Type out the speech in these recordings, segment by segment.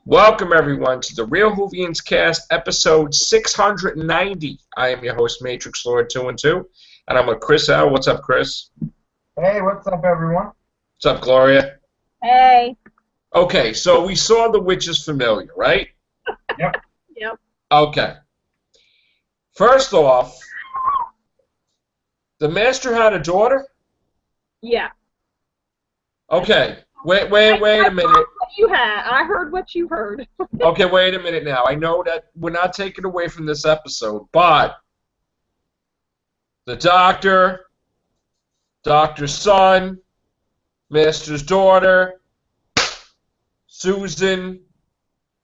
Welcome, everyone, to the Real Whovians cast, episode 690. I am your host, Matrix Lord 212, and I'm with Chris L. What's up, Chris? Hey, what's up, everyone? What's up, Gloria? Hey. Okay, so we saw The Witch is Familiar, right? Yep. Yep. Okay. First off, the Master had a daughter? Yeah. Okay. Wait a minute. What you had. I heard what you heard. Okay, wait a minute now. I know that we're not taking away from this episode, but the doctor, doctor's son, Master's daughter, Susan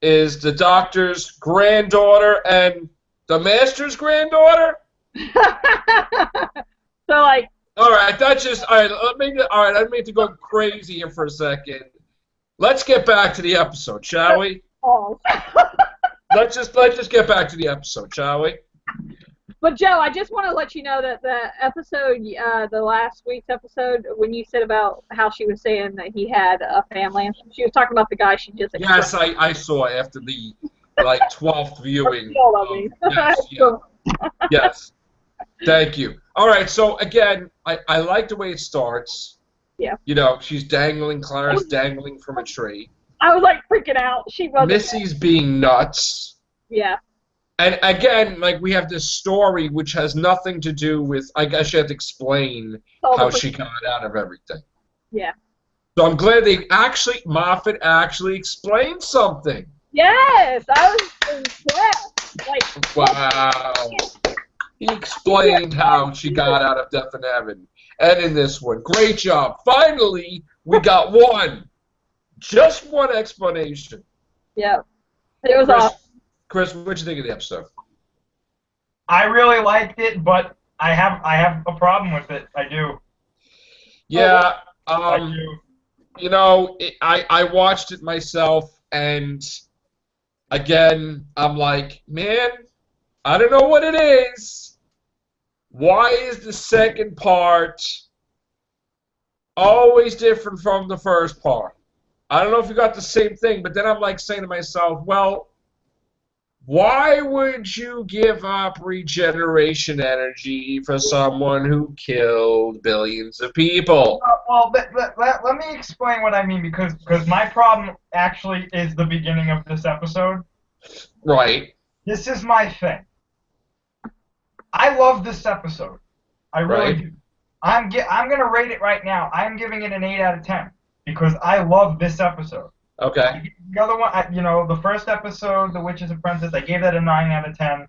is the doctor's granddaughter and the Master's granddaughter? So, like... All right, that's just... All right, I made to go crazy here for a second. Let's get back to the episode, shall we? Oh. Let's just get back to the episode, shall we? But, Joe, I just want to let you know that the episode, the last week's episode, when you said about how she was saying that he had a family, and she was talking about the guy she just... Yes, I saw after the, 12th viewing. Yes. Thank you. All right, so, again, I like the way it starts. Yeah. You know, she's dangling, Clara's dangling from a tree. I was, like, freaking out. She wasn't... Missy's being nuts. Yeah. And, again, we have this story which has nothing to do with... I guess you have to explain how she got out of everything. Yeah. So I'm glad Moffat actually explained something. Yes! I was impressed. Like... Wow. He explained how she got out of Death in Heaven. And in this one. Great job. Finally, we got one. Just one explanation. Yeah. It was awesome. Chris, what'd you think of the episode? I really liked it, but I have a problem with it. I do. Yeah. I do. You know, I watched it myself, and again, I'm like, man, I don't know what it is. Why is the second part always different from the first part? I don't know if you got the same thing, but then I'm like saying to myself, well, why would you give up regeneration energy for someone who killed billions of people? Well, let me explain what I mean, because my problem actually is the beginning of this episode. Right. This is my thing. I love this episode. I really do. I'm gonna rate it right now. I'm giving it an 8 out of 10 because I love this episode. Okay. The other one, the first episode, The Witch's Apprentice, I gave that a 9 out of 10.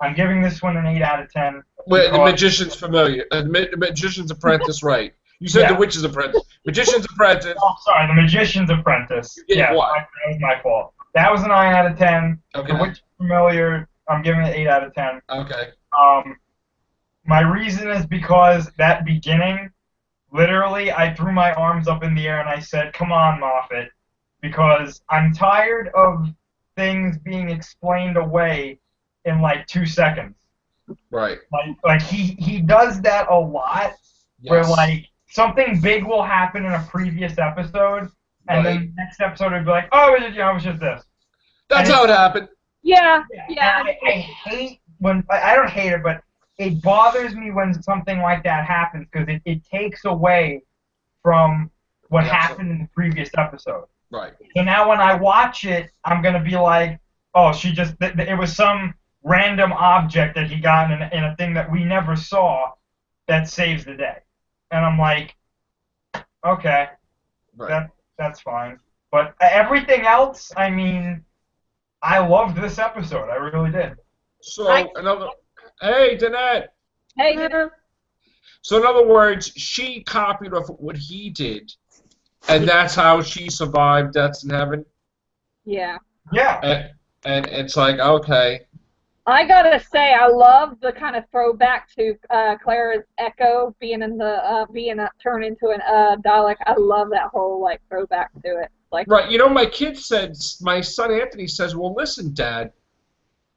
I'm giving this one an 8 out of 10. Wait, The Magician's Familiar. The Magician's Apprentice, right. You said The Witch's Apprentice. Magician's Apprentice. Oh, sorry, The Magician's Apprentice. Yeah, that was my fault. That was a 9 out of 10. Okay. The Witch's Familiar, I'm giving it 8 out of 10. Okay. My reason is because that beginning, literally, I threw my arms up in the air and I said, come on, Moffat, because I'm tired of things being explained away in, 2 seconds. Right. Like he does that a lot, where, something big will happen in a previous episode, and then the next episode would be like, oh, it was just this. That's how it happened. Yeah. I hate when... I don't hate it, but it bothers me when something like that happens because it takes away from what happened in the previous episode. Right. So now when I watch it, I'm going to be like, oh, it was some random object that he got in a thing that we never saw that saves the day. And I'm like, okay, that's fine. But everything else, I mean, I loved this episode. I really did. So, Hey, Danette. Hey, Danette. So, in other words, she copied off what he did, and that's how she survived Deaths in Heaven? Yeah. Yeah. And it's like, okay. I gotta say, I love the kind of throwback to Clara's Echo being turned into an Dalek. I love that whole throwback to it. Right. You know, my son Anthony says, well, listen, Dad,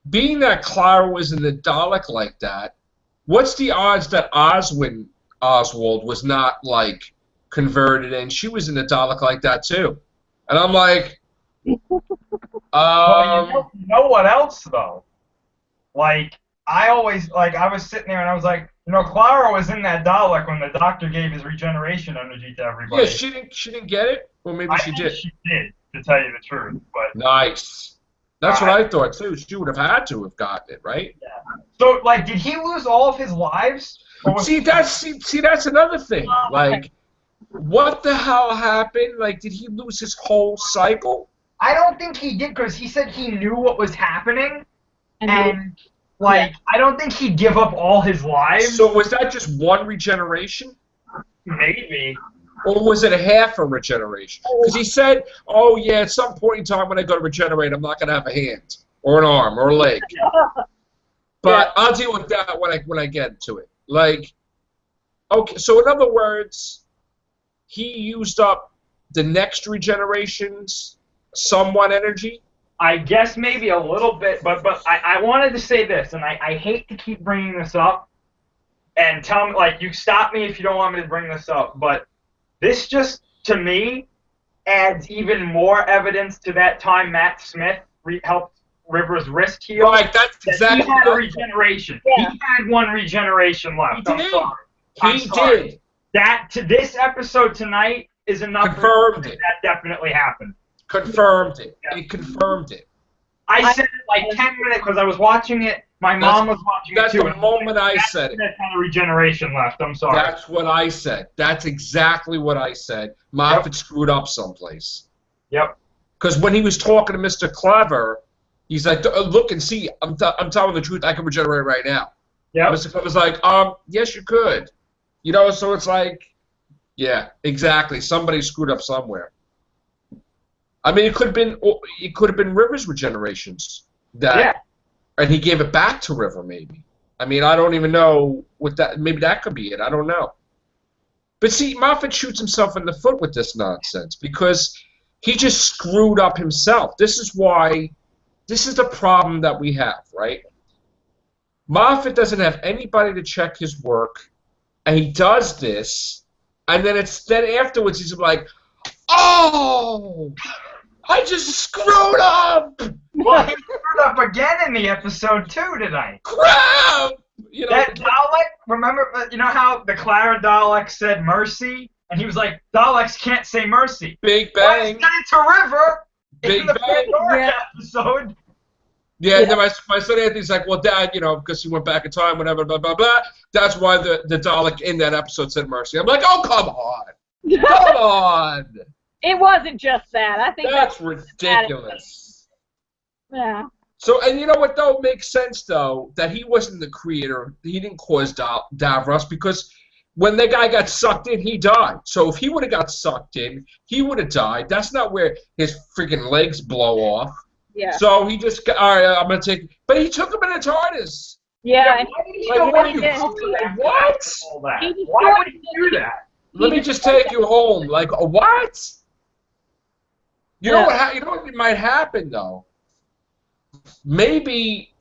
being that Clara was in the Dalek like that, what's the odds that Oswald was not converted and she was in the Dalek like that too? And I'm like, Well, you know what else though? Like I was sitting there and I was like, Clara was in that Dalek when the doctor gave his regeneration energy to everybody. Yeah, she didn't get it, or maybe she did. She did, to tell you the truth. But nice. That's what I thought too. She would have had to have gotten it, right? Yeah. So, like, did he lose all of his lives? See, that's another thing. Like, what the hell happened? Like, did he lose his whole cycle? I don't think he did, because he said he knew what was happening, and like, I don't think he'd give up all his lives. So was that just one regeneration? Maybe. Or was it a half a regeneration? Because he said, oh yeah, at some point in time when I go to regenerate, I'm not going to have a hand, or an arm, or a leg. But I'll deal with that when I get to it. Like, okay, so in other words, he used up the next regeneration's somewhat energy? I guess maybe a little bit, but I wanted to say this, and I hate to keep bringing this up, and tell me, like, you stop me if you don't want me to bring this up, but this just, to me, adds even more evidence to that time Matt Smith helped Rivers' wrist heal. Right, that's exactly he had a regeneration. Yeah. He had one regeneration left. He did. I'm sorry. Did. That, to this episode tonight is enough. Confirmed it. That definitely happened. Confirmed it. Yeah. It confirmed it. I said it like 10 minutes because I was watching it. My mom was watching it too. That's the moment I said it. That kind of regeneration left. I'm sorry. That's what I said. That's exactly what I said. Moffat screwed up someplace. Yep. Because when he was talking to Mr. Clever, he's like, look and see, I'm telling the truth, I can regenerate right now. Yep. Mr. Clever's like, yes, you could. You know, so it's like, yeah, exactly. Somebody screwed up somewhere. I mean, it could have been River's regenerations that, and he gave it back to River, maybe. I mean, I don't even know what that. Maybe that could be it. I don't know. But see, Moffat shoots himself in the foot with this nonsense because he just screwed up himself. This is why. This is the problem that we have, right? Moffat doesn't have anybody to check his work, and he does this, and then afterwards he's like, oh, I just screwed up. Well, he screwed up again in the episode too tonight. Crap! You know, that Dalek, remember, you know how the Clara Dalek said mercy? And he was like, Daleks can't say mercy. Big Bang. Well, he said it to River Big in the Bang. Pandora episode. Yeah, and then my son Anthony's like, well, Dad, you know, because he went back in time, whatever, blah, blah, blah. That's why the Dalek in that episode said mercy. I'm like, oh, come on. Come on. It wasn't just that. I think that's ridiculous. Yeah. So, and you know what, though? Makes sense, though, that he wasn't the creator. He didn't cause Davros because when the guy got sucked in, he died. So if he would have got sucked in, he would have died. That's not where his freaking legs blow off. Yeah. So he just, all right, I'm going to take, but he took him in a TARDIS. Yeah. Like, what are you, what? Why would he do that? Let me just take you home. Like, what? You know what? You know what might happen though. Maybe,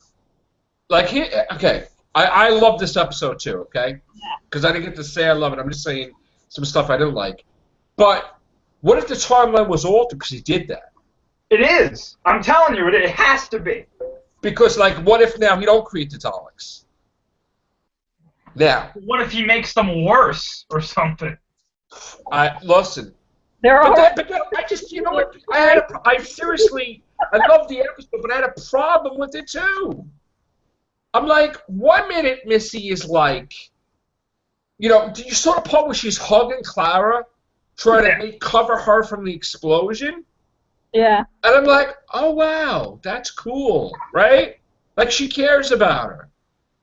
like, okay. I love this episode too. Okay, because I didn't get to say I love it. I'm just saying some stuff I didn't like. But what if the timeline was altered because he did that? It is. I'm telling you, it has to be. Because, like, what if now he don't create the Daleks? Now. What if he makes them worse or something? Listen. But I just, you know what? I seriously, I love the episode, but I had a problem with it too. I'm like, 1 minute Missy is like, you know, do you saw the part where she's hugging Clara, trying to cover her from the explosion? Yeah. And I'm like, oh wow, that's cool, right? Like she cares about her,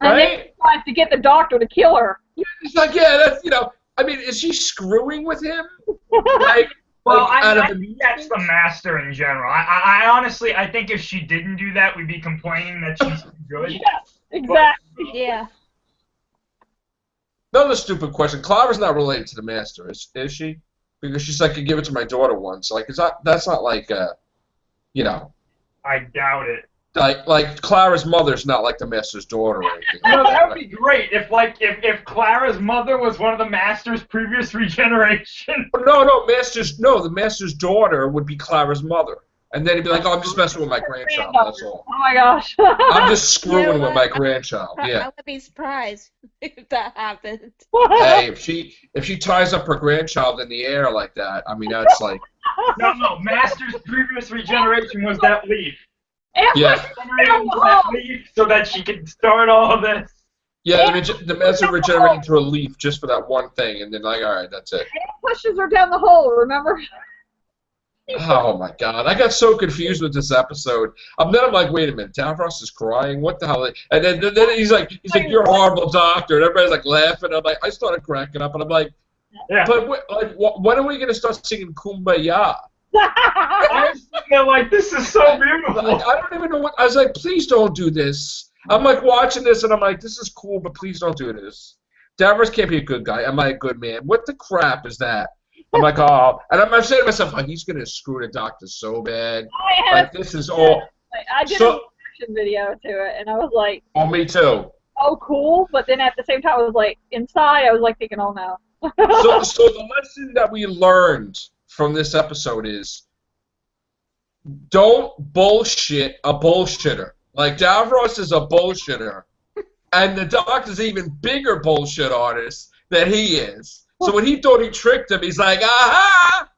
right? And then he wants to get the doctor to kill her. It's like, yeah, that's, you know, I mean, is she screwing with him? Like, well, I think that's the Master in general. I honestly, I think if she didn't do that, we'd be complaining that she's good. Yeah, exactly. Yeah. Another stupid question. Clara's not related to the Master, is she? Because she's like, I give it to my daughter once. Like, that's not like, you know. I doubt it. Like Clara's mother's not like the Master's daughter or anything. No, that would be great if Clara's mother was one of the Master's previous regeneration. No, the Master's daughter would be Clara's mother. And then he'd be like, "Oh, I'm just messing with my grandchild. That's all. Oh my gosh. I'm just screwing with my what? grandchild." I Yeah. would be surprised if that happened. Hey, if she ties up her grandchild in the air like that, I mean that's like. No. Master's previous regeneration was that leaf. Yeah. Regenerating that leaf so that she could start all of this. Yeah, the Mezzo regenerated into a leaf just for that one thing, and then like, all right, that's it. And pushes her down the hole, remember? Oh my God, I got so confused with this episode. Then I'm like, wait a minute, Davros is crying. What the hell? And then he's like, you're a horrible doctor, and everybody's like laughing. I'm like, I started cracking up, and I'm like, Yeah. but when are we gonna start singing Kumbaya? I was thinking, like, this is so beautiful. Like, I don't even know what. I was like, please don't do this. I'm like watching this, and I'm like, this is cool, but please don't do this. Davros can't be a good guy. Am I a good man? What the crap is that? I'm like, oh, and I'm saying to myself, like, he's gonna screw the doctor so bad. Like, this is all. I did a reaction video to it, and I was like, oh, me too. oh, cool. But then at the same time, I was like, inside, I was like thinking, oh no. So the lesson that we learned from this episode is, don't bullshit a bullshitter. Like, Davros is a bullshitter, and the doctor's an even bigger bullshit artist than he is. So when he thought he tricked him, he's like, aha!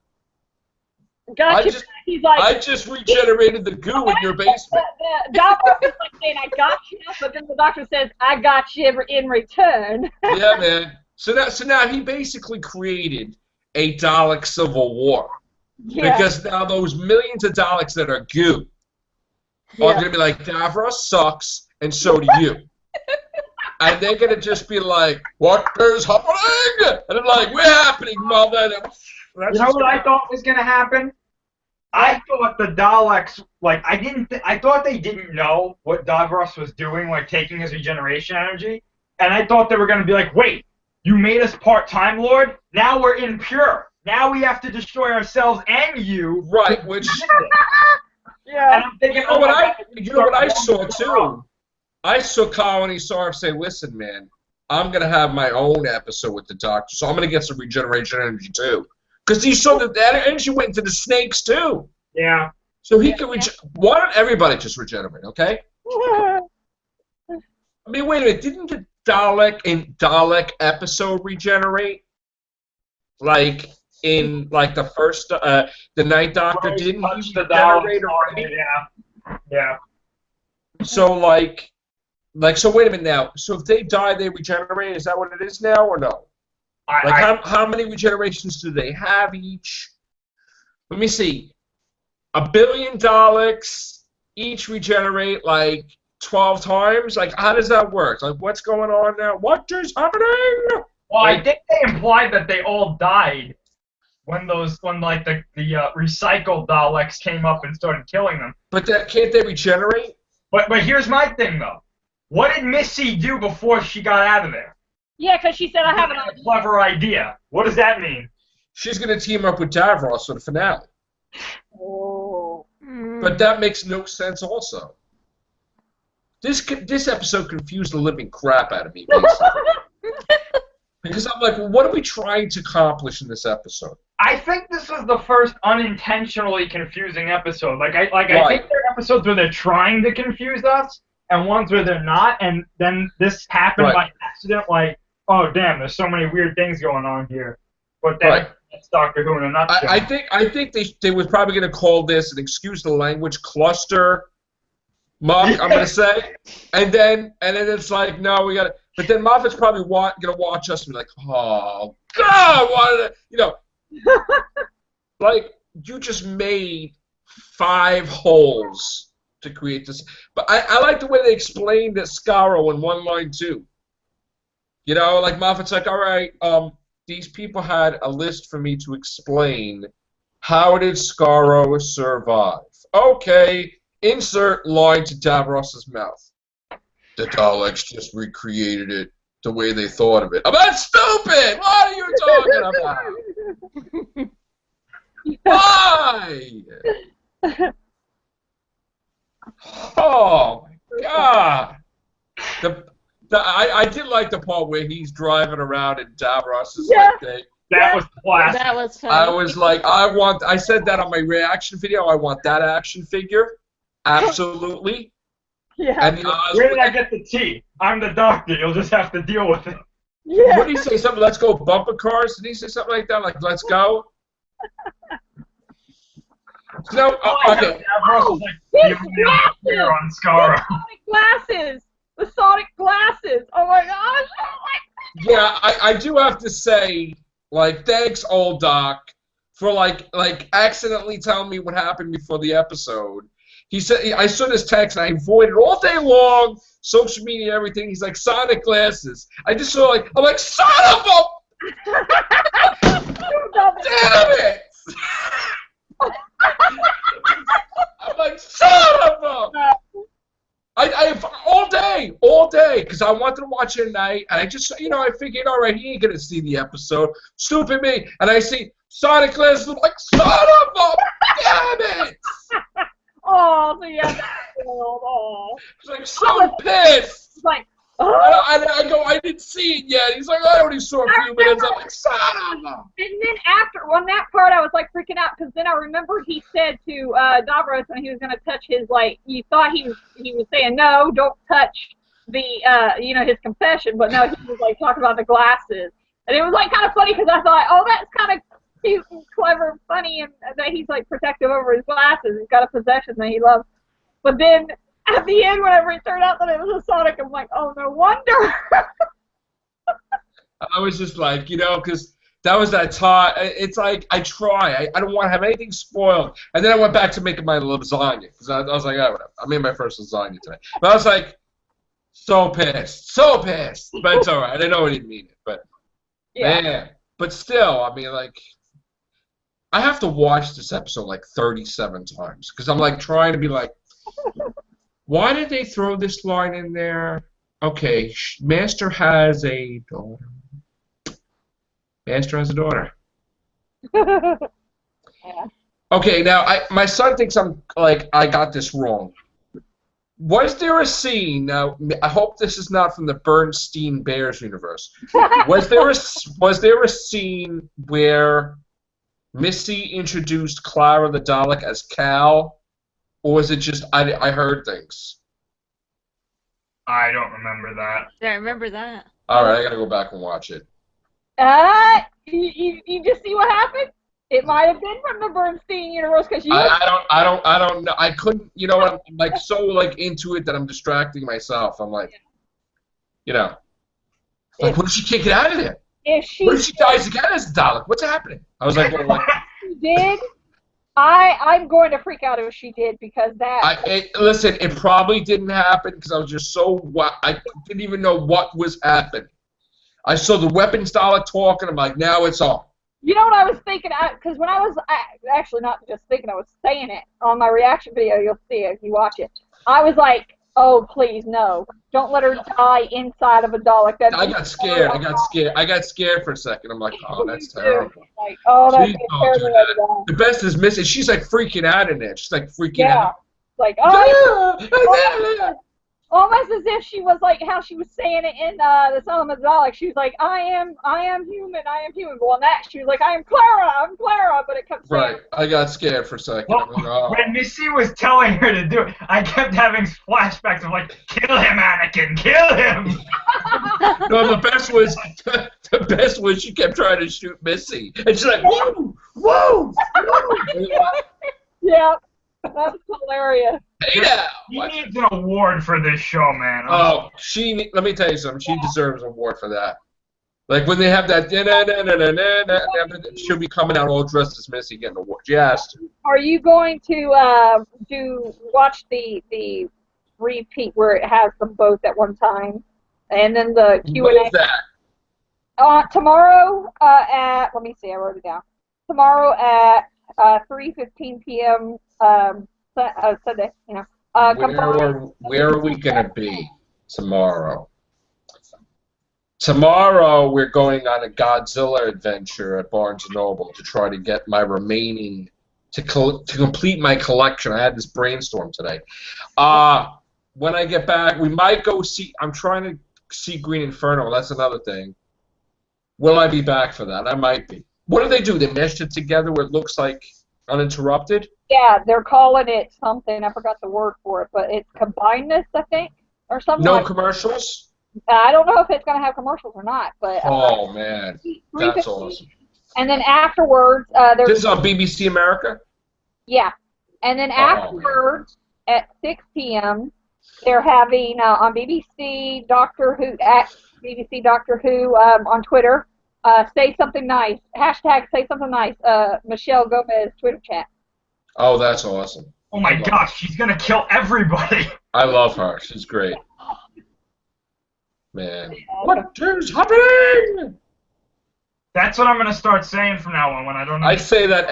Gotcha. He's like, I just regenerated the goo in your basement. The doctor is like saying, I got you, but then the doctor says, I got you in return. Yeah, man. So now he basically created a Dalek civil war. Yeah. Because now those millions of Daleks that are goo are going to be like, Davros sucks, and so do you. And they're going to just be like, what is happening? And I'm like, we're happening, mother. You know what I thought was going to happen? I thought the Daleks, like, I thought they didn't know what Davros was doing, like, taking his regeneration energy. And I thought they were going to be like, wait, you made us part-time Lord? Now we're impure. Now we have to destroy ourselves and you. Right, which... Yeah. And I'm thinking, you know what I saw, too? I saw Colony Sarv say, listen, man, I'm going to have my own episode with the Doctor, so I'm going to get some regeneration energy, too. Because he saw that energy went into the snakes, too. Yeah. So he could why don't everybody just regenerate, okay? I mean, wait a minute. Didn't the Dalek episode regenerate? Like, in, like, the first, the Night Doctor, didn't he regenerate already? Yeah. So, so wait a minute now. So if they die, they regenerate? Is that what it is now, or no? How many regenerations do they have each? Let me see. 1 billion Daleks each regenerate like 12 times? Like, how does that work? Like, what's going on now? What is happening? Well, I think they implied that they all died when the recycled Daleks came up and started killing them. But can't they regenerate? But here's my thing, though. What did Missy do before she got out of there? Yeah, because she said, I have an idea. Clever idea. What does that mean? She's going to team up with Davros for the finale. Oh. But that makes no sense also. This episode confused the living crap out of me, basically. Because I'm like, well, what are we trying to accomplish in this episode? I think this was the first unintentionally confusing episode. I think there are episodes where they're trying to confuse us, and ones where they're not, and then this happened by accident, like, oh damn, there's so many weird things going on here. But then it's Doctor Who in a nutshell. I think they was probably going to call this, and excuse the language, cluster muck, I'm going to say. And then it's like, no, we got to... But then Moffat's probably going to watch us and be like, oh, God, like, you just made 5 holes to create this. But I like the way they explained that Scarrow in one line, too. You know, like, Moffat's like, all right, these people had a list for me to explain how did Scarrow survive. Okay, insert line to Davros's mouth. The Daleks just recreated it the way they thought of it. That's stupid! What are you talking about? Why? Oh, my God. I did like the part where he's driving around in Davros's thing. That was classic. That was I funny. was like, I said that on my reaction video. I want that action figure. Absolutely. Yeah. And Where did I get the tea? I'm the doctor. You'll just have to deal with it. Yeah. what did he say? Something, let's go bumper cars? Did he say something like that? Like, let's go? No, okay. Davros was like, His you have glasses! on Scarro. Sonic glasses! The Sonic glasses! Oh my gosh! Yeah, I do have to say, like, thanks, old Doc, for like accidentally telling me what happened before the episode. He said I saw this text and I avoided all day long, social media, everything. He's like, Sonic glasses. I just saw I'm like, son of a damn it! I'm like, son of a. I all day, because I wanted to watch it at night, and I just, I figured, all right, he ain't gonna see the episode. Stupid me, and I see Sonic glasses. I'm like, son of a damn it! Oh, so yeah, that's cool. Oh. He's like, so pissed. It's like, I go, I didn't see it yet. He's like, I only saw a few minutes. I'm like, son of a. and then on that part, I was like freaking out because then I remembered he said to Davros when he was gonna touch his you thought he was saying no, don't touch the his confession, but no, he was like talking about the glasses, and it was like kind of funny because I thought, oh, that's kind of cute and clever and funny, and that he's like protective over his glasses. He's got a possession that he loves, but then. At the end, whenever it turned out that it was a Sonic, I'm like, oh, no wonder. I was just like, because that was that time. It's like, I try. I don't want to have anything spoiled. And then I went back to making my lasagna. Because I was like, oh, whatever. I made my first lasagna today. But I was like, so pissed. So pissed. But it's all right. I know I didn't mean it. But, Yeah. man. But still, I mean, like, I have to watch this episode like 37 times. Because I'm like trying to be like, why did they throw this line in there? Okay, Master has a daughter. Master has a daughter. Yeah. Okay, now my son thinks I got this wrong. Was there a scene? Now I hope this is not from the Bernstein Bears universe. Was there a scene where Missy introduced Clara the Dalek as Cal? Or was it just I heard things? I don't remember that. I remember that. All right, I gotta go back and watch it. You just see what happened? It might have been from the Bernstein universe because you. I don't know. I couldn't. You know what? I'm like so into it that I'm distracting myself. I'm like, like, what if she can't get out of there? What if she dies again as a Dalek? What's happening? I was like, well, she did. I'm going to freak out if she did because that. Listen, it probably didn't happen because I was just so I didn't even know what was happening. I saw the weapons Dalek talking. I'm like, now it's on. You know what I was thinking? Because when I was actually not just thinking, I was saying it on my reaction video. You'll see it if you watch it. I was like, oh, please, no. Don't let her die inside of a Dalek. I got scared. I got scared for a second. I'm like, oh, that's terrible. Like, oh, that's terrible. The best is Missy. She's like freaking out in it. She's like freaking out. Like, oh, almost as if she was like how she was saying it in the Son of the Dalek. She was like, I am human. Well, on that, she was like, I'm Clara, but it kept saying. Right. I got scared for a second. Well, like, oh. When Missy was telling her to do it, I kept having flashbacks of like, kill him, Anakin, kill him. No, the best was she kept trying to shoot Missy, and she's like, whoa. Yeah, that's hilarious. Hey now. He needs an award for this show, man. Oh, let me tell you something. She deserves an award for that. Like when they have that, she'll be coming out all dressed as Missy getting an award. She has to. Are you going to watch the repeat where it has them both at one time, and then the Q&A? What is that? Tomorrow at, let me see, I wrote it down. Tomorrow at 3:15 p.m. Sunday, Where are we gonna be tomorrow? Tomorrow we're going on a Godzilla adventure at Barnes & Noble to try to get my remaining to complete my collection. I had this brainstorm today. When I get back, we might go see. I'm trying to see Green Inferno. That's another thing. Will I be back for that? I might be. What do they do? They meshed it together where it looks like uninterrupted? Yeah, they're calling it something. I forgot the word for it, but it's combinedness, I think, or something No like. commercials? I don't know if it's going to have commercials or not, but. Oh, man. That's 3:50. awesome. And then afterwards, there's. This is on BBC America? Yeah, and then Oh, afterwards at 6 p.m. they're having on BBC Doctor Who at BBC Doctor Who on Twitter. Say something nice. Hashtag say something nice. Michelle Gomez Twitter chat. Oh, that's awesome. Oh my gosh, she's gonna kill everybody. I love her. She's great. Man. What is happening? That's what I'm gonna start saying from now on when I don't know. I say that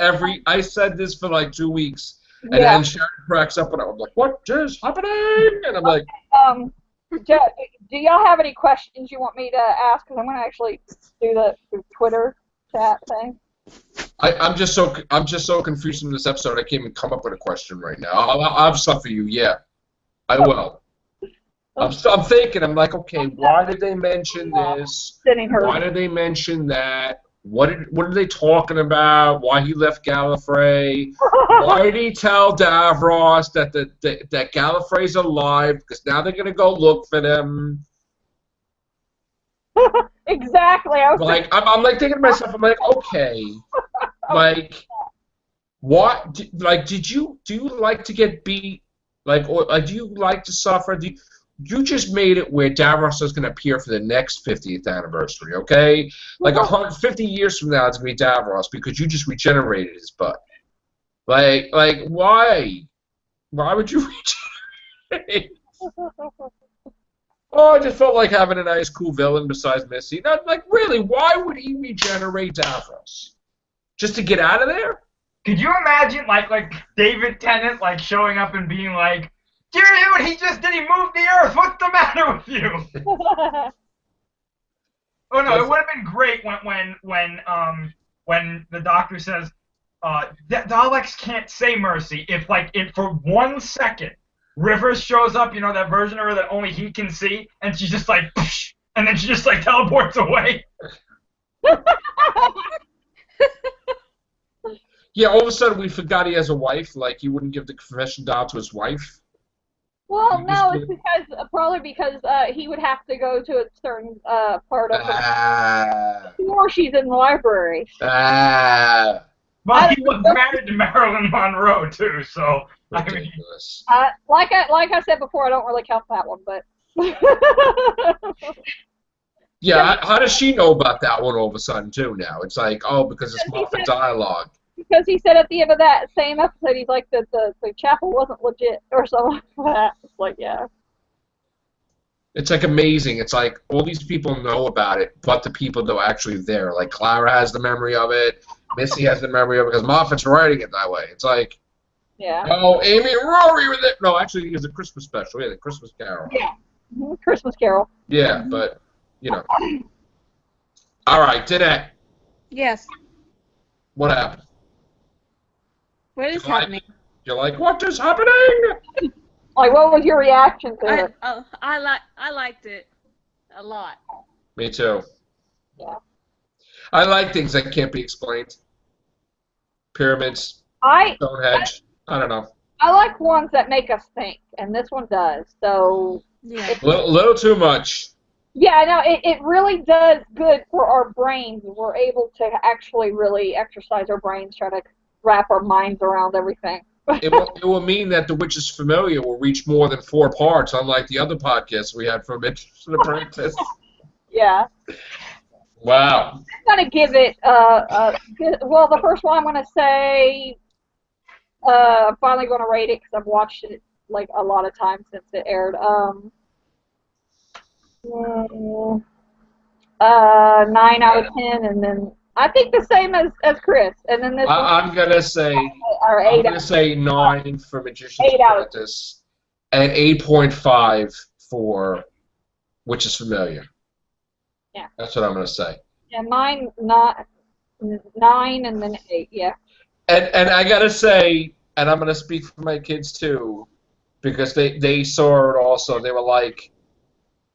I said this for like 2 weeks, and Yeah. then Sharon cracks up and I'm like, what is happening? And I'm like, Do y'all have any questions you want me to ask? Because I'm going to actually do the Twitter chat thing. I'm just so confused in this episode. I can't even come up with a question right now. I'll have stuff for you. Yeah, I will. I'm thinking. I'm like, okay, why did they mention this? Sending her. Why did they mention that? What are they talking about? Why he left Gallifrey? Why did he tell Davros that that Gallifrey's alive? Because now they're gonna go look for them. Exactly. I was Like I'm like thinking to myself. I'm like, okay, like what? Like, do you like to get beat? Like, or do you like to suffer? You just made it where Davros is going to appear for the next 50th anniversary, okay? Like 150 years from now, it's going to be Davros because you just regenerated his butt. Like why? Why would you regenerate? Oh, I just felt like having a nice, cool villain besides Missy. Not like really. Why would he regenerate Davros? Just to get out of there? Could you imagine like David Tennant like showing up and being like, "Do you hear what he just did? He moved the Earth. What's the matter with you?" Oh no, it would have been great when the doctor says, Daleks can't say mercy. If for 1 second, Rivers shows up, that version of her that only he can see, and she's just like, psh, and then she just like teleports away. Yeah, all of a sudden we forgot he has a wife. Like he wouldn't give the confession down to his wife. Well, no, it's probably because he would have to go to a certain part of it before she's in the library. Well, he was married to Marilyn Monroe too, so ridiculous. Like I said before, I don't really count that one, but. Yeah, how does she know about that one all of a sudden too? Now it's like, oh, because it's Moffat dialogue. Because he said at the end of that same episode, he's like that the chapel wasn't legit or something like that. It's like, yeah. It's like amazing. It's like all these people know about it, but the people that are actually there. Like Clara has the memory of it, Missy has the memory of it because Moffat's writing it that way. It's like, yeah. Oh, Amy and Rory were there. No, actually, it was a Christmas special. Yeah, the Christmas Carol. Yeah, Christmas Carol. Yeah, but All right, Danette. Yes. What happened? What is happening? You're like, what is happening? Like, what was your reaction to it? I liked it a lot. Me too. Yeah. I like things that can't be explained. Pyramids, Stonehenge. I don't know. I like ones that make us think, and this one does. So. Yeah. Little too much. Yeah, no, it really does good for our brains. We're able to actually really exercise our brains, try to wrap our minds around everything. It will mean that The Witch's Familiar will reach more than 4 parts, unlike the other podcasts we had from Interesting Apprentice. Yeah. Wow. I'm going to give it, well, the first one I'm going to say, I'm finally going to rate it because I've watched it like a lot of times since it aired. 9 out of 10, and then I think the same as Chris, and then this. I'm gonna say. I'm gonna say 9 for Magician's Apprentice, and 8.5 for Witch's Familiar. Yeah. That's what I'm gonna say. Yeah, mine not 9 and then 8. Yeah. And I gotta say, and I'm gonna speak for my kids too, because they saw it also. They were like,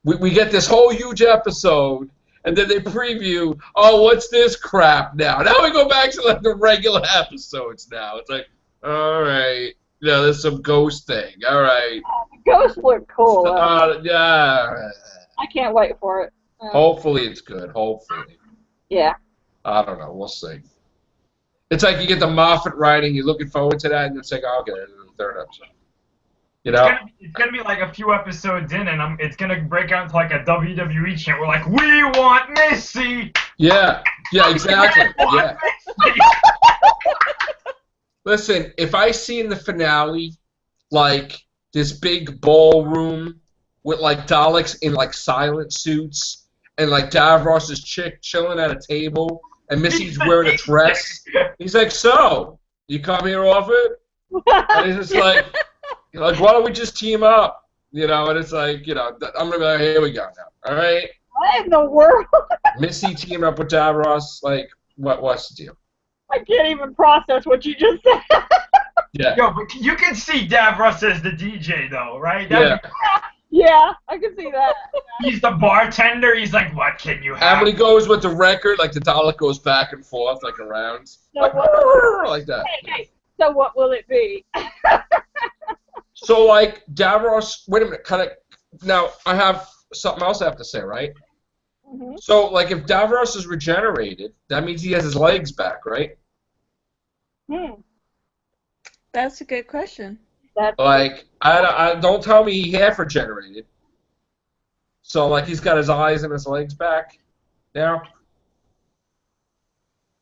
we get this whole huge episode, And then they preview, oh, what's this crap now? Now we go back to like the regular episodes now. It's like, all right, there's some ghost thing. All right. Ghosts look cool. Yeah. I can't wait for it. Hopefully it's good. Hopefully. Yeah. I don't know. We'll see. It's like you get the Moffat writing, you're looking forward to that, and it's like, oh, okay, there's the third episode. You know? It's gonna be like a few episodes in, and it's gonna break out into like a WWE chant. We're like, we want Missy. Yeah. Yeah. Exactly. Yeah. Listen, if I see in the finale, like this big ballroom with like Daleks in like silent suits, and like Davros's chick chilling at a table, and Missy's wearing a dress, he's like, so you come here often? And he's just like, why don't we just team up? You know, and it's like, I'm gonna be like, here we go now. All right. What in the world? Missy team up with Davros, like, what's the deal? I can't even process what you just said. Yeah. Yo, but you can see Davros as the DJ though, right? Yeah. Yeah, I can see that. He's the bartender. He's like, what can you have? And when he goes with the record, like the Dalek goes back and forth, like around, So like, what, like that. hey, so what will it be? So, like, Davros, wait a minute, now, I have something else I have to say, right? Mm-hmm. So, like, if Davros is regenerated, that means he has his legs back, right? That's a good question. Like, I don't tell me he half regenerated. So, like, he's got his eyes and his legs back now?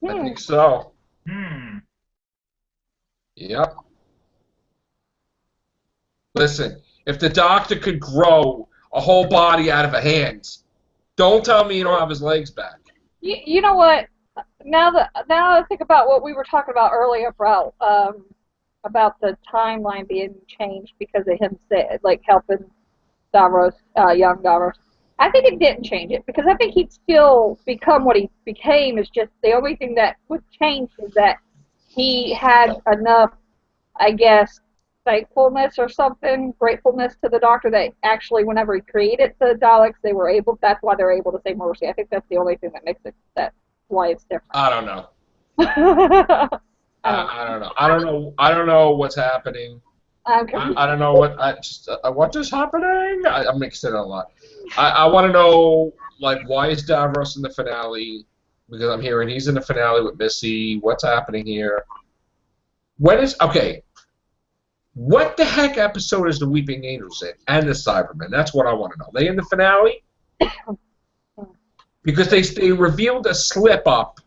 I think so. Yep. Listen, if the Doctor could grow a whole body out of a hand, don't tell me you don't have his legs back. You know what? Now that I think about what we were talking about earlier about the timeline being changed because of him like helping Davros, young Davros. I think it didn't change it because I think he'd still become what he became. It's just the only thing that would change is that he had enough, I guess, thankfulness or something, gratefulness to the Doctor that actually whenever he created the Daleks, that's why they're able to say mercy. I think that's the only thing that makes it, that's why it's different. I don't know. I don't know. I don't know what's happening. I don't know what is happening. I'm mixing it a lot. I want to know, like, why is Davros in the finale? Because I'm hearing he's in the finale with Missy. What's happening here? Okay. What the heck episode is the Weeping Angels in? And the Cybermen? That's what I want to know. Are they in the finale? Because they revealed a slip up.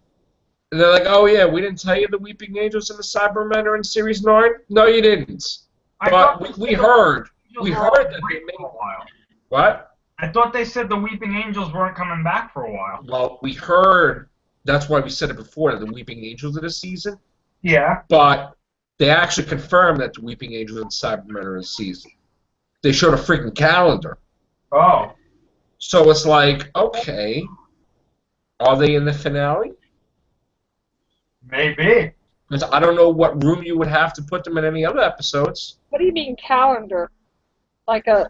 And they're like, oh yeah, we didn't tell you the Weeping Angels and the Cybermen are in Series 9? No, you didn't. But we heard that they made a while. What? I thought they said the Weeping Angels weren't coming back for a while. Well, we heard, that's why we said it before, that the Weeping Angels of this season. Yeah. But they actually confirmed that the Weeping Angels and Cybermen are in this season. They showed a freaking calendar. Oh. So it's like, okay, are they in the finale? Maybe. Because I don't know what room you would have to put them in any other episodes. What do you mean calendar? Like a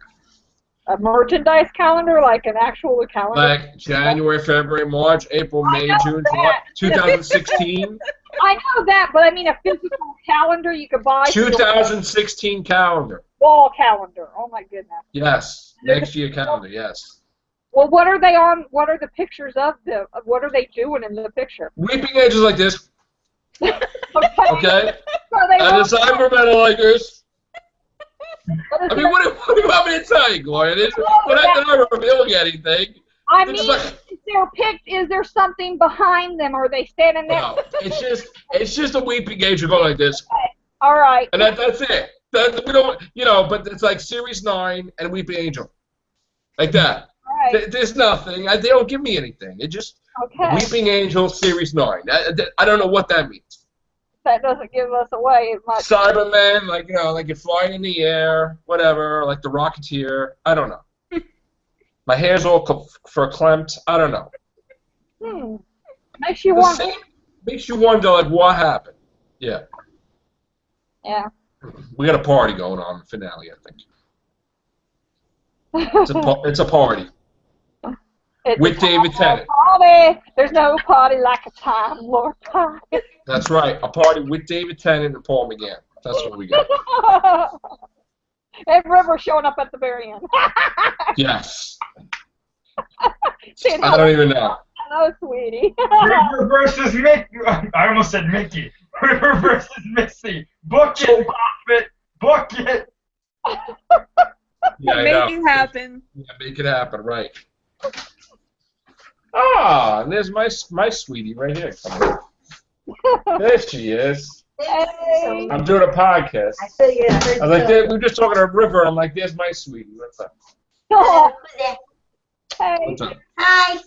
merchandise calendar, like an actual calendar? Like January, February, March, April, May, June, July, 2016. I know that, but I mean a physical calendar you could buy. 2016 calendar. Wall calendar. Oh my goodness. Yes. Next year calendar, yes. Well, what are they on? What are the pictures of them? What are they doing in the picture? Weeping Angels like this. Okay. Okay? And the Cybermen are like this. I mean, what do you want me to tell you, Gloria? We're not revealing anything. I mean, is there something behind them? Or are they standing there? No, it's just a Weeping Angel going like this. Okay. All right. And that's it. We don't, but it's like Series 9 and Weeping Angel. Like that. Right. There's nothing. They don't give me anything. It just Weeping Angel Series 9. I don't know what that means. That doesn't give us away much. Cybermen, like you're flying in the air, whatever, like the Rocketeer. I don't know. My hair's all verklempt. I don't know. Makes you wonder. Makes you wonder, like, what happened. Yeah. Yeah. We got a party going on in the finale, I think. It's a party. It's With a David time Tennant. Party. There's no party like a time, Lord God. That's right. A party with David Tennant and Paul McGann. That's what we got. And River showing up at the very end. Yes. Saying, I don't even know. hello, sweetie. River versus Mickey. I almost said Mickey. River versus Missy. Book it, Moffat. Book it. Yeah, I Make know. it happen. Yeah, make it happen, right. Ah, and there's my sweetie right here. There she is. Hey. I'm doing a podcast. I figured I heard I was like, so. we were just talking to River. I'm like, there's my sweetie. What's up? Oh, Who's there? hey. What's up? Hi.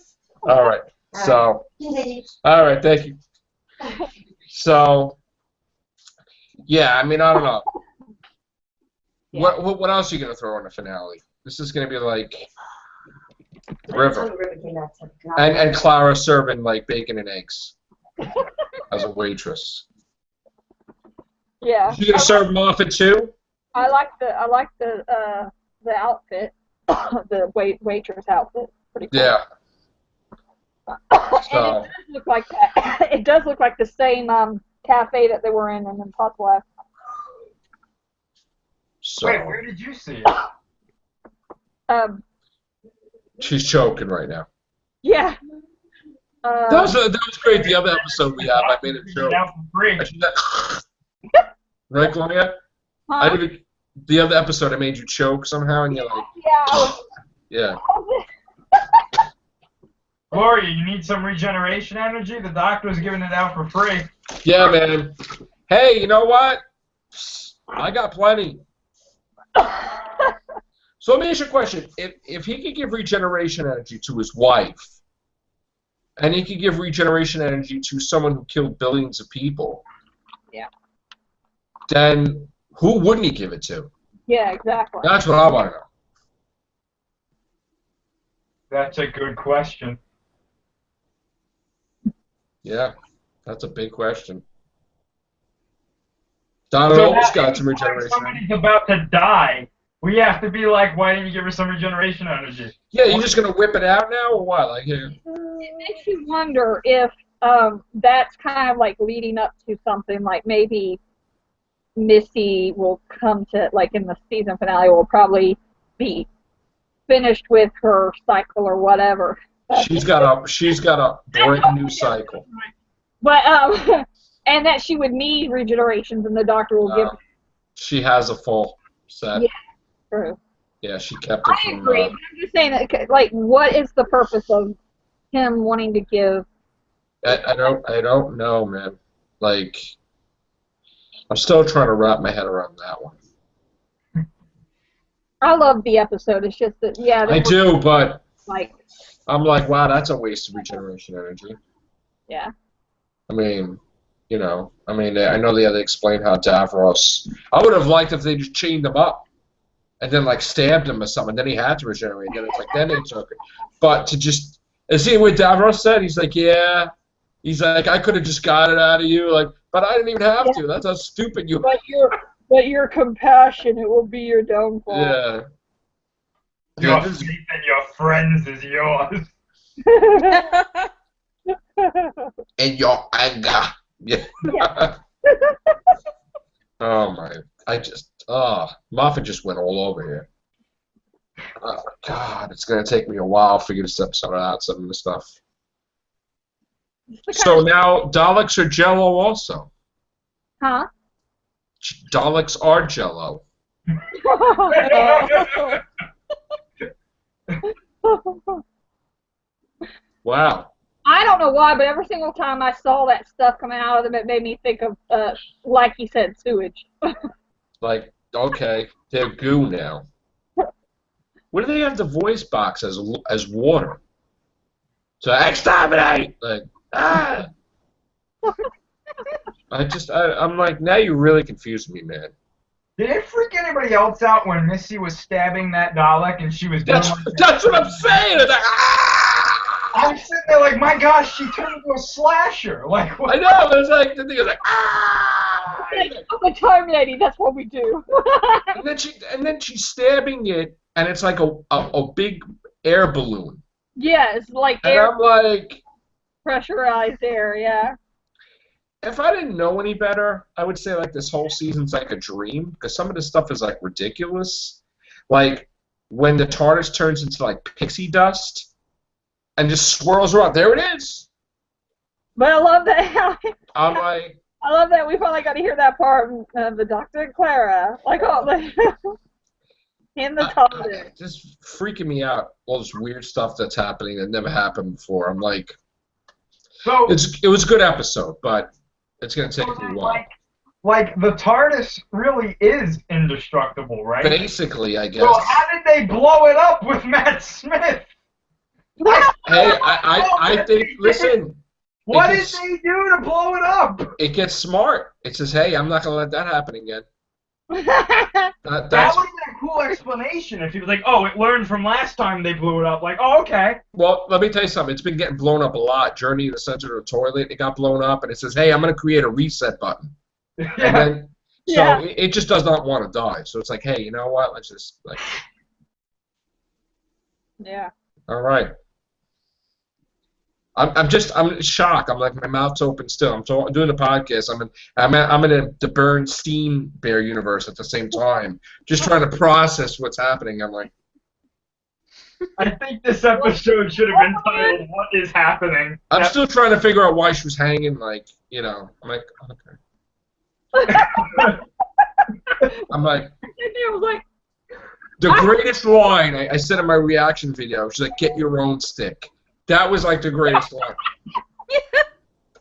All right. So, all right. Thank you. So, yeah. I mean, I don't know. Yeah. What else are you gonna throw in the finale? This is gonna be like By the River time River came out, and Clara serving like bacon and eggs as a waitress. Yeah. You gonna serve Moffat too? I like the outfit, the waitress outfit. Pretty cool. Yeah. And So. it does look like that. It does look like the same cafe that they were in Impossible Act. So Wait, where did you see it? she's choking right now. Yeah. That was great. The other episode we have, I made a joke. Out for free. I did that. Right, Gloria? I Huh? did the other episode. I made you choke somehow, and you're like, Yeah. yeah. Gloria, you need some regeneration energy? The doctor's giving it out for free. Yeah, man. Hey, you know what? I got plenty. So let me ask you a question. If he could give regeneration energy to his wife, and he could give regeneration energy to someone who killed billions of people, Yeah. then who wouldn't he give it to? Yeah, exactly. That's what I want to know. That's a good question. Yeah, that's a big question. Donald almost got some when regeneration. somebody's about to die, we have to be like, why didn't you give her some regeneration energy? Yeah, you just gonna whip it out now, or what? Like, here. It makes you wonder if that's kind of like leading up to something like maybe Missy will come to, like in the season finale, will probably be finished with her cycle or whatever. She's got a brand new cycle. But and that she would need regenerations, and the doctor will give She has a full set. Yeah. her. Yeah, she kept it I from. agree. But I'm just saying that, like, what is the purpose of him wanting to give? I don't know, man. Like, I'm still trying to wrap my head around that one. I love the episode. It's just that, yeah. I do, but Like, I'm like, wow, that's a waste of regeneration energy. yeah. I mean, I know they had to explain how Davros. I would have liked if they just chained him up, and then like stabbed him or something. Then he had to regenerate. Then it's like then they took it. But to just, see what Davros said? He's like, yeah. He's like, I could have just got it out of you, like, but I didn't even have to. That's how stupid you. But your compassion, it will be your downfall. Yeah. Your this is- faith in your friends is yours. and your anger. Yeah. Oh my! Moffat just went all over here. Oh God, it's gonna take me a while to figure this episode out. Some of the stuff. So now Daleks are Jello also. Huh? Daleks are Jello. Wow. I don't know why, but every single time I saw that stuff coming out of them, it made me think of, like you said, sewage. Like, okay, they're goo now. What do they have the voice box as water? So exterminate! Like, ah! I'm like, now you really confused me, man. Did it freak anybody else out when Missy was stabbing that Dalek and she was doing That's what I'm saying! It's like, ah! I'm sitting there like, my gosh, she turned into a slasher. Like, what? I know, it's like, the thing is like, ah! I'm a Terminator, that's what we do. And then she's stabbing it, and it's like a big air balloon. Yeah, it's like And air, I'm like, pressurized air. Yeah. if I didn't know any better, I would say like this whole season's like a dream because some of this stuff is like ridiculous. Like when the TARDIS turns into like pixie dust and just swirls around. There it is. But I love that. I'm like, I love that we finally got to hear that part of the Doctor and Clara. Like, oh, in the TARDIS. just freaking me out. All this weird stuff that's happening that never happened before. I'm like, So it was a good episode, but it's gonna take a then, while. like the TARDIS really is indestructible, right? Basically, I guess. So how did they blow it up with Matt Smith? Hey, I think. Listen. What did they do to blow it up? It gets smart. It says, "Hey, I'm not gonna let that happen again." That That's would have been a cool explanation if he was like, "Oh, it learned from last time they blew it up." Like, oh, okay. well. Let me tell you something. It's been getting blown up a lot. Journey to the Center of the Toilet. It got blown up, and it says, "Hey, I'm gonna create a reset button." And then, so it just does not want to die. So it's like, hey, you know what? Let's just like. Yeah. All right. I'm shocked. I'm like my mouth's open still. I'm doing the podcast. I'm in the Bernstein Bear universe at the same time, just trying to process what's happening. I'm like, I think this episode should have been titled "What is Happening." I'm still trying to figure out why she was hanging. Like, you know, I'm like, okay. I'm like, It was like, the greatest line I said in my reaction video. She's like, "Get your own stick." That was like the greatest line.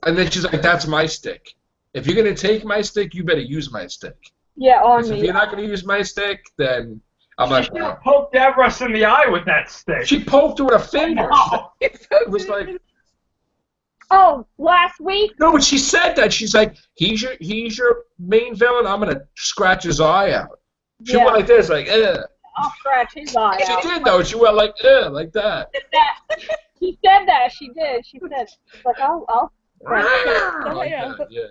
And then she's like, "That's my stick. If you're gonna take my stick, you better use my stick. yeah, on If me. you're not gonna use my stick, then I'm like." She poked Davros in the eye with that stick. She poked her with a finger. Wow. It was like, Oh, last week? no, but she said that. She's like, he's your main villain. I'm gonna scratch his eye out. She Yeah. went like this, like, ugh. I'll scratch his eye She out. did though. She went like, ugh, like that. She said that. She did. She said, she's like, I'll scratch Like yeah. that, yeah.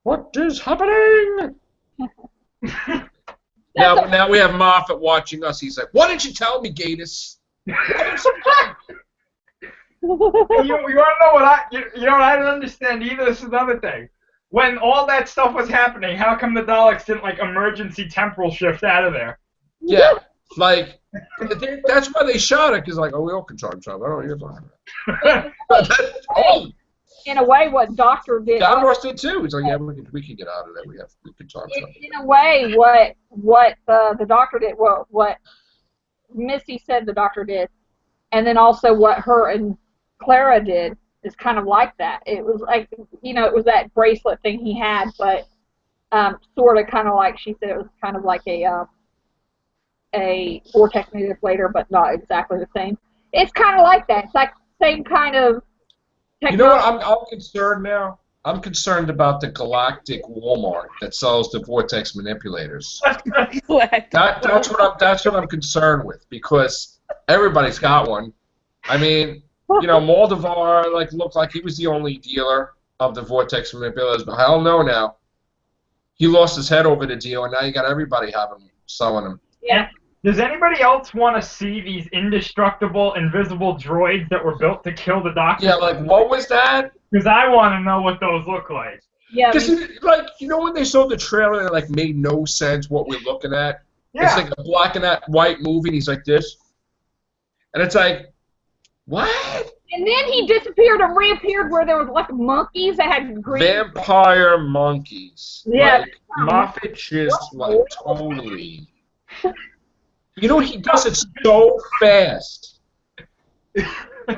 What is happening? Now we have Moffat watching us. He's like, "Why didn't you tell me, Gatus?" You want to know what you know what I didn't understand either? This is another thing. When all that stuff was happening, how come the Daleks didn't like emergency temporal shift out of there? Yeah, like that's why they shot it. Cause like, oh, we all can charge each other. I don't know what you're talking about. Oh, In a way, what Doctor did. Davros did too. He's like, yeah, we can get out of there. We can charge each other. In a way, what the Doctor did, what Missy said the Doctor did, and then also what her and Clara did is kind of like that. It was like, you know, it was that bracelet thing he had, but sort of kind of like she said, it was kind of like a vortex manipulator, but not exactly the same. It's kind of like that. It's like same kind of technology. You know what? I'm concerned now. I'm concerned about the galactic Walmart that sells the vortex manipulators. That's what I'm concerned with because everybody's got one. I mean, you know, Moldavar looked like he was the only dealer of the vortex manipulators, but hell no now. He lost his head over the deal, and now you got everybody selling them. Yeah. Does anybody else want to see these indestructible, invisible droids that were built to kill the Doctor? Yeah, like, what was that? Because I want to know what those look like. Yeah. Because, like, you know when they showed the trailer and it, like, made no sense what we're looking at? Yeah. It's like a black and white movie, and he's like this. And it's like, what? And then he disappeared and reappeared where there was like monkeys that had green. Vampire monkeys. Yeah. Like, Moffat just, like, totally... You know, he does it so fast.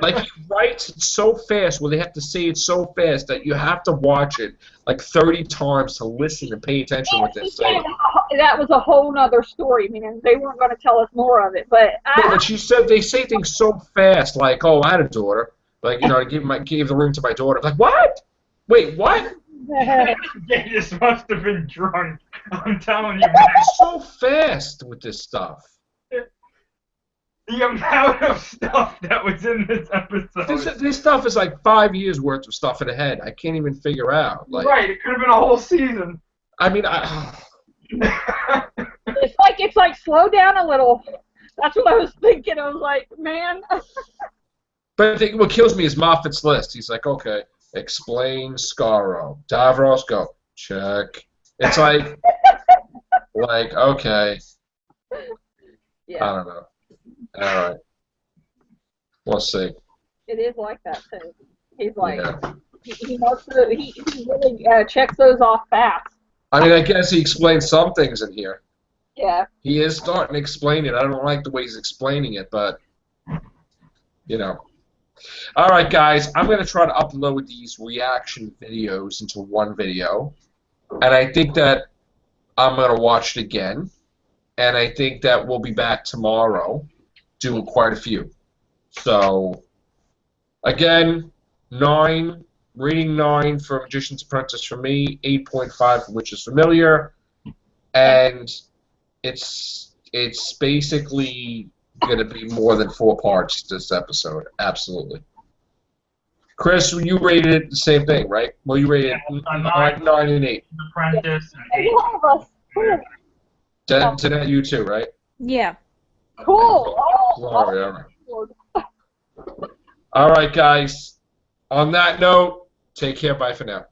Like, he writes it so fast where they have to say it so fast that you have to watch it like 30 times to listen and pay attention to what they're saying. That was a whole nother story. I mean, they weren't going to tell us more of it, but No, but she said they say things so fast, like, "Oh, I had a daughter." Like, you know, I gave the room to my daughter. Like, what? Wait, what? Gatus must have been drunk. I'm telling you, man. It's so fast with this stuff. The amount of stuff that was in this episode. This stuff is like 5 years worth of stuff in the head. I can't even figure out. Like, Right, it could have been a whole season. I mean, it's like slow down a little. That's what I was thinking. I was like, man. But I think what kills me is Moffat's list. He's like, okay, explain Scarro. Davros, go. Check. It's like, okay. Yeah. I don't know. All right. We'll see. It is like that too. He's like, Yeah. he marks he really checks those off fast. I mean, I guess he explained some things in here. Yeah. He is starting to explain it. I don't like the way he's explaining it, but, you know. All right, guys. I'm going to try to upload these reaction videos into one video. And I think that I'm going to watch it again. And I think that we'll be back tomorrow doing quite a few. So, again, 9, reading 9 for Magician's Apprentice for me, 8.5 for Witches Familiar. And it's basically going to be more than 4 parts this episode. Absolutely. Chris, you rated it the same thing, right? Well, you rated it 9 and 8. Apprentice and 8. You have us. Cool. Danette, you too, right? Yeah. Cool. Gloria. All right, guys. On that note, take care. Bye for now.